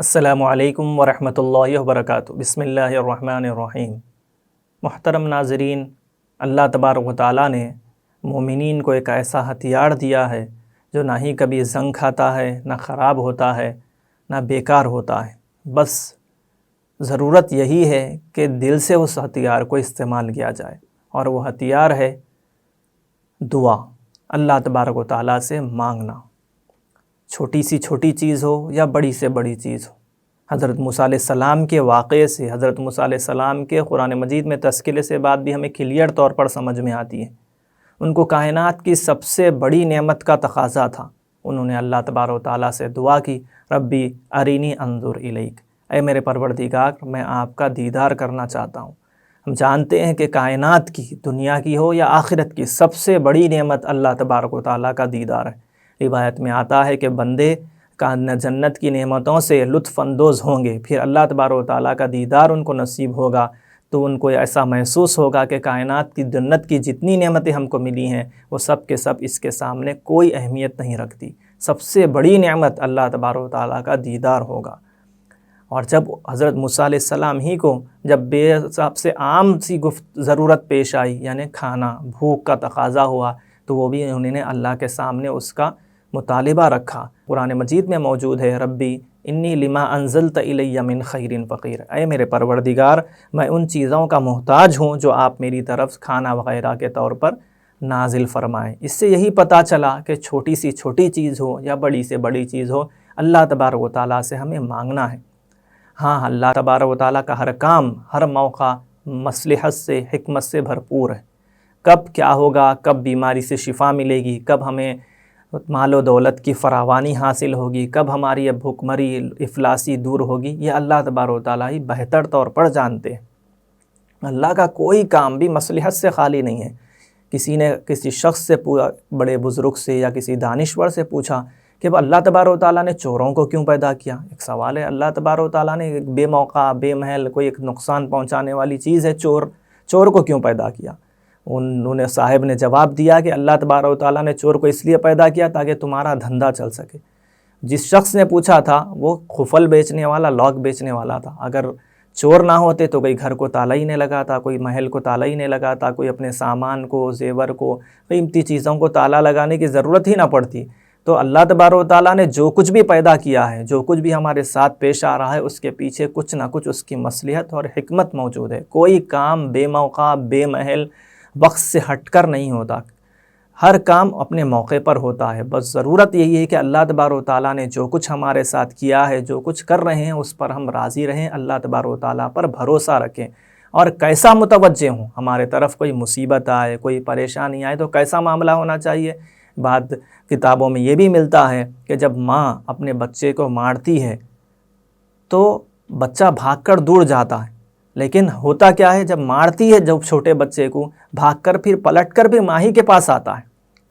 السلام علیکم ورحمۃ اللہ وبرکاتہ۔ بسم اللہ الرحمن الرحیم۔ محترم ناظرین، اللہ تبارک و تعالیٰ نے مومنین کو ایک ایسا ہتھیار دیا ہے جو نہ ہی کبھی زنگ کھاتا ہے، نہ خراب ہوتا ہے، نہ بیکار ہوتا ہے۔ بس ضرورت یہی ہے کہ دل سے اس ہتھیار کو استعمال کیا جائے، اور وہ ہتھیار ہے دعا، اللہ تبارک و تعالیٰ سے مانگنا، چھوٹی سی چھوٹی چیز ہو یا بڑی سے بڑی چیز ہو۔ حضرت موسیٰ علیہ السلام کے واقعے سے، حضرت موسیٰ علیہ السلام کے قرآن مجید میں تذکرے سے بات بھی ہمیں کلیئر طور پر سمجھ میں آتی ہے۔ ان کو کائنات کی سب سے بڑی نعمت کا تقاضا تھا، انہوں نے اللہ تبارک و تعالیٰ سے دعا کی، ربی ارینی انظر الیک، اے میرے پروردگار میں آپ کا دیدار کرنا چاہتا ہوں۔ ہم جانتے ہیں کہ کائنات کی، دنیا کی ہو یا آخرت کی، سب سے بڑی نعمت اللہ تبارک و تعالیٰ کا دیدار ہے۔ روایت میں آتا ہے کہ بندے جنت کی نعمتوں سے لطف اندوز ہوں گے، پھر اللہ تبارک و تعالیٰ کا دیدار ان کو نصیب ہوگا تو ان کو ایسا محسوس ہوگا کہ کائنات کی، جنت کی جتنی نعمتیں ہم کو ملی ہیں وہ سب کے سب اس کے سامنے کوئی اہمیت نہیں رکھتی۔ سب سے بڑی نعمت اللہ تبارک و تعالیٰ کا دیدار ہوگا۔ اور جب حضرت موسیٰ علیہ السلام ہی کو جب بے حساب سے عام سی ضرورت پیش آئی، یعنی کھانا، بھوک کا تقاضا ہوا، تو وہ بھی انہوں نے اللہ کے سامنے اس کا مطالبہ رکھا۔ قرآن مجید میں موجود ہے، ربی انی لما انزلت الی من خیر فقیر، اے میرے پروردگار میں ان چیزوں کا محتاج ہوں جو آپ میری طرف کھانا وغیرہ کے طور پر نازل فرمائیں۔ اس سے یہی پتہ چلا کہ چھوٹی سی چھوٹی چیز ہو یا بڑی سے بڑی چیز ہو، اللہ تبارک و تعالیٰ سے ہمیں مانگنا ہے۔ ہاں، اللہ تبارک و تعالیٰ کا ہر کام، ہر موقع مصلحت سے، حکمت سے بھرپور ہے۔ کب کیا ہوگا، کب بیماری سے شفا ملے گی، کب ہمیں مال و دولت کی فراوانی حاصل ہوگی، کب ہماری بھوک مری، افلاسی دور ہوگی، یہ اللہ تبارک و تعالیٰ ہی بہتر طور پر جانتے ہیں۔ اللہ کا کوئی کام بھی مصلحت سے خالی نہیں ہے۔ کسی نے کسی شخص سے، بڑے بزرگ سے یا کسی دانشور سے پوچھا کہ اللہ تبارک و تعالیٰ نے چوروں کو کیوں پیدا کیا؟ ایک سوال ہے، اللہ تبارک و تعالیٰ نے ایک بے موقع، بے محل کوئی ایک نقصان پہنچانے والی چیز ہے چور کو کیوں پیدا کیا؟ انہوں نے صاحب نے جواب دیا کہ اللہ تبارک و تعالیٰ نے چور کو اس لیے پیدا کیا تاکہ تمہارا دھندا چل سکے۔ جس شخص نے پوچھا تھا وہ قفل بیچنے والا، لاک بیچنے والا تھا۔ اگر چور نہ ہوتے تو کوئی گھر کو تالا ہی نہیں لگاتا، کوئی محل کو تالا ہی نہیں لگاتا، کوئی اپنے سامان کو، زیور کو، قیمتی چیزوں کو تالا لگانے کی ضرورت ہی نہ پڑتی۔ تو اللہ تبارک و تعالیٰ نے جو کچھ بھی پیدا کیا ہے، جو کچھ بھی ہمارے ساتھ پیش آ رہا ہے، اس کے پیچھے کچھ نہ کچھ اس کی مصلحت اور حکمت موجود ہے۔ کوئی کام بے موقع، بے محل، وقت سے ہٹ کر نہیں ہوتا، ہر کام اپنے موقع پر ہوتا ہے۔ بس ضرورت یہی ہے کہ اللہ تبارک و تعالیٰ نے جو کچھ ہمارے ساتھ کیا ہے، جو کچھ کر رہے ہیں، اس پر ہم راضی رہیں، اللہ تبارک و تعالیٰ پر بھروسہ رکھیں، اور کیسا متوجہ ہوں، ہمارے طرف کوئی مصیبت آئے، کوئی پریشانی آئے تو کیسا معاملہ ہونا چاہیے۔ بعد کتابوں میں یہ بھی ملتا ہے کہ جب ماں اپنے بچے کو مارتی ہے تو بچہ بھاگ کر دور جاتا ہے، لیکن ہوتا کیا ہے، جب مارتی ہے جب چھوٹے بچے کو، بھاگ کر پھر پلٹ کر بھی ماں ہی کے پاس آتا ہے۔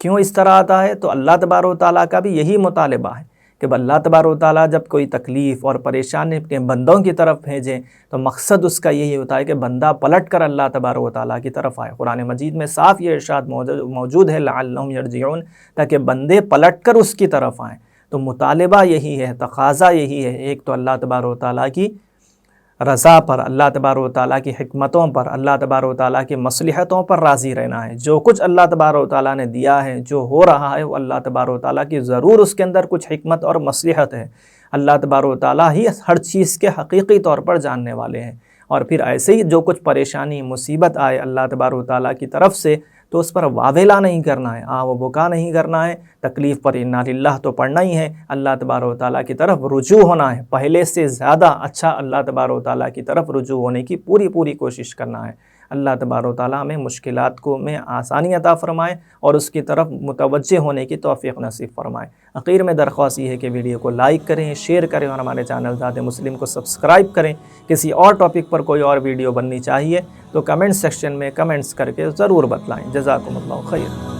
کیوں اس طرح آتا ہے؟ تو اللہ تبارک و تعالیٰ کا بھی یہی مطالبہ ہے کہ اللہ تبارک و تعالیٰ جب کوئی تکلیف اور پریشانی اپنے بندوں کی طرف بھیجیں تو مقصد اس کا یہی ہوتا ہے کہ بندہ پلٹ کر اللہ تبارک و تعالیٰ کی طرف آئے۔ قرآن مجید میں صاف یہ ارشاد موجود ہے، لعلہم یرجعون، تاکہ بندے پلٹ کر اس کی طرف آئیں۔ تو مطالبہ یہی ہے، تقاضا یہی ہے، ایک تو اللہ تبارک و تعالیٰ کی رضا پر، اللہ تبارک و تعالیٰ کی حکمتوں پر، اللہ تبارک و تعالیٰ کی مصلحتوں پر راضی رہنا ہے۔ جو کچھ اللہ تبارک و تعالیٰ نے دیا ہے، جو ہو رہا ہے، وہ اللہ تبارک و تعالیٰ کی ضرور اس کے اندر کچھ حکمت اور مصلحت ہے۔ اللہ تبارک و تعالیٰ ہی ہر چیز کے حقیقی طور پر جاننے والے ہیں۔ اور پھر ایسے ہی جو کچھ پریشانی، مصیبت آئے اللہ تبارک و تعالیٰ کی طرف سے تو اس پر واویلا نہیں کرنا ہے، آہ و بکا نہیں کرنا ہے، تکلیف پر انا للہ تو پڑھنا ہی ہے، اللہ تبارک و تعالیٰ کی طرف رجوع ہونا ہے، پہلے سے زیادہ اچھا اللہ تبارک و تعالیٰ کی طرف رجوع ہونے کی پوری کوشش کرنا ہے۔ اللہ تبارک و تعالیٰ ہمیں مشکلات کو میں آسانی عطا فرمائے اور اس کی طرف متوجہ ہونے کی توفیق نصیب فرمائے۔ اخیر میں درخواست یہ ہے کہ ویڈیو کو لائک کریں، شیئر کریں اور ہمارے چینل ذات مسلم کو سبسکرائب کریں۔ کسی اور ٹاپک پر کوئی اور ویڈیو بننی چاہیے تو کمنٹ سیکشن میں کمنٹس کر کے ضرور بتلائیں۔ جزاکم اللہ خیر۔